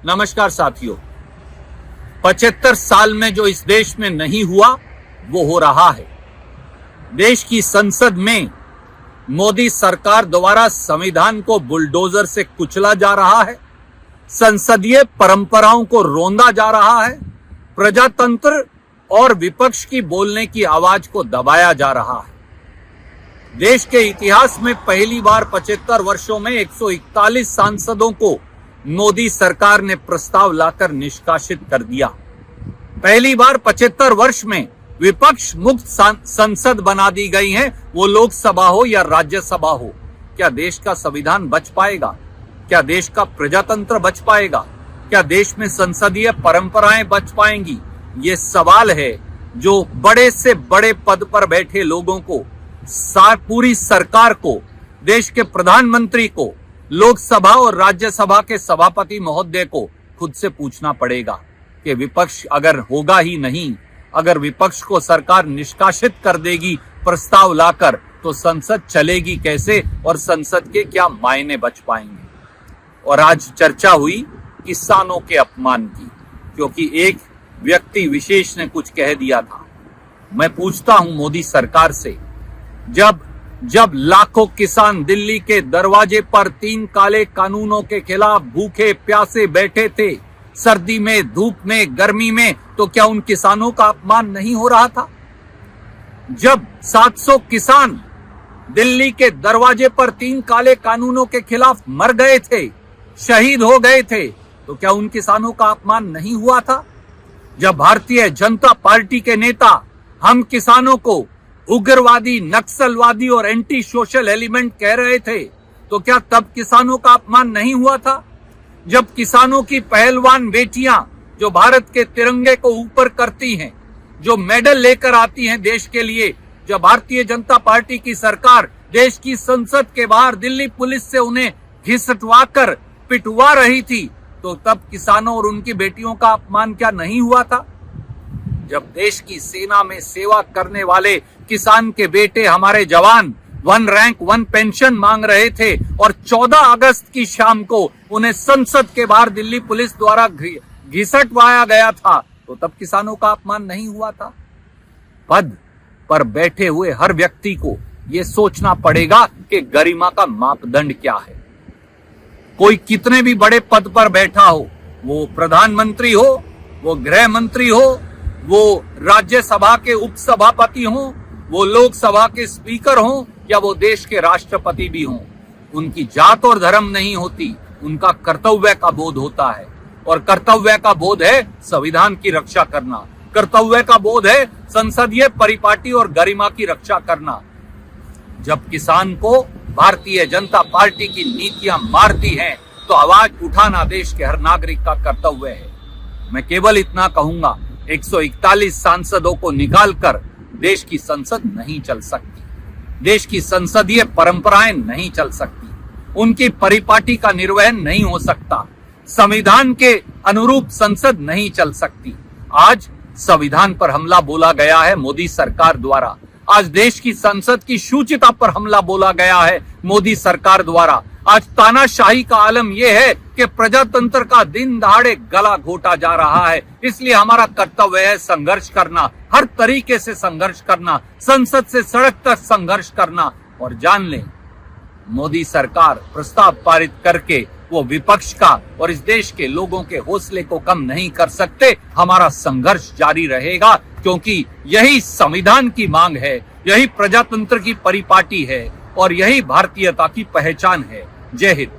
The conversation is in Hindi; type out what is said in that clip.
नमस्कार साथियों, 75 साल में जो इस देश में नहीं हुआ वो हो रहा है। देश की संसद में मोदी सरकार द्वारा संविधान को बुलडोजर से कुचला जा रहा है, संसदीय परंपराओं को रोंदा जा रहा है, प्रजातंत्र और विपक्ष की बोलने की आवाज को दबाया जा रहा है। देश के इतिहास में पहली बार 75 वर्षों में 141 सांसदों को मोदी सरकार ने प्रस्ताव लाकर निष्कासित कर दिया। पहली बार 75 वर्ष में विपक्ष मुक्त संसद बना दी गई है, वो लोकसभा हो या राज्यसभा हो। क्या देश का संविधान बच पाएगा? क्या देश का प्रजातंत्र बच पाएगा? क्या देश में संसदीय परंपराएं बच पाएंगी? ये सवाल है जो बड़े से बड़े पद पर बैठे लोगों को, पूरी सरकार को, देश के प्रधानमंत्री को, लोकसभा और राज्यसभा के सभापति महोदय को खुद से पूछना पड़ेगा कि विपक्ष अगर होगा ही नहीं, अगर विपक्ष को सरकार निष्कासित कर देगी प्रस्ताव लाकर, तो संसद चलेगी कैसे और संसद के क्या मायने बच पाएंगे। और आज चर्चा हुई किसानों के अपमान की, क्योंकि एक व्यक्ति विशेष ने कुछ कह दिया था। मैं पूछता हूं मोदी सरकार से, जब लाखों किसान दिल्ली के दरवाजे पर 3 काले कानूनों के खिलाफ भूखे प्यासे बैठे थे, सर्दी में, धूप में, गर्मी में, तो क्या उन किसानों का अपमान नहीं हो रहा था? जब 700 किसान दिल्ली के दरवाजे पर 3 काले कानूनों के खिलाफ मर गए थे, शहीद हो गए थे, तो क्या उन किसानों का अपमान नहीं हुआ था? जब भारतीय जनता पार्टी के नेता हम किसानों को उग्रवादी, नक्सलवादी और एंटी सोशल एलिमेंट कह रहे थे, तो क्या तब किसानों का अपमान नहीं हुआ था? जब किसानों की पहलवान बेटियां जो भारत के तिरंगे को ऊपर करती हैं, जो मेडल लेकर आती हैं देश के लिए, जब भारतीय जनता पार्टी की सरकार देश की संसद के बाहर दिल्ली पुलिस से उन्हें घिसटवाकर पिटवा रही थी, तो तब किसानों और उनकी बेटियों का अपमान क्या नहीं हुआ था? जब देश की सेना में सेवा करने वाले किसान के बेटे, हमारे जवान 1 रैंक 1 पेंशन मांग रहे थे और 14 अगस्त की शाम को उन्हें संसद के बाहर दिल्ली पुलिस द्वारा घिसटवाया गया था, तो तब किसानों का अपमान नहीं हुआ था? पद पर बैठे हुए हर व्यक्ति को यह सोचना पड़ेगा कि गरिमा का मापदंड क्या है। कोई कितने भी बड़े पद पर बैठा हो, वो प्रधानमंत्री हो, वो गृह मंत्री हो, वो राज्यसभा के उपसभापति हों, वो लोकसभा के स्पीकर हों, या वो देश के राष्ट्रपति भी हों, उनकी जात और धर्म नहीं होती, उनका कर्तव्य का बोध होता है। और कर्तव्य का बोध है संविधान की रक्षा करना, कर्तव्य का बोध है संसदीय परिपाटी और गरिमा की रक्षा करना। जब किसान को भारतीय जनता पार्टी की नीतियां मारती हैं, तो आवाज उठाना देश के हर नागरिक का कर्तव्य है। मैं केवल इतना कहूंगा, 141 सांसदों को निकालकर देश की संसद नहीं चल सकती, देश की संसदीय परंपराएं नहीं चल सकती, उनकी परिपाटी का निर्वहन नहीं हो सकता, संविधान के अनुरूप संसद नहीं चल सकती। आज संविधान पर हमला बोला गया है मोदी सरकार द्वारा, आज देश की संसद की शुचिता पर हमला बोला गया है मोदी सरकार द्वारा। आज तानाशाही का आलम यह है कि प्रजातंत्र का दिन दहाड़े गला घोटा जा रहा है। इसलिए हमारा कर्तव्य है संघर्ष करना, हर तरीके से संघर्ष करना, संसद से सड़क तक संघर्ष करना। और जान लें, मोदी सरकार प्रस्ताव पारित करके वो विपक्ष का और इस देश के लोगों के हौसले को कम नहीं कर सकते। हमारा संघर्ष जारी रहेगा, क्योंकि यही संविधान की मांग है, यही प्रजातंत्र की परिपाटी है और यही भारतीयता की पहचान है। जय हिंद।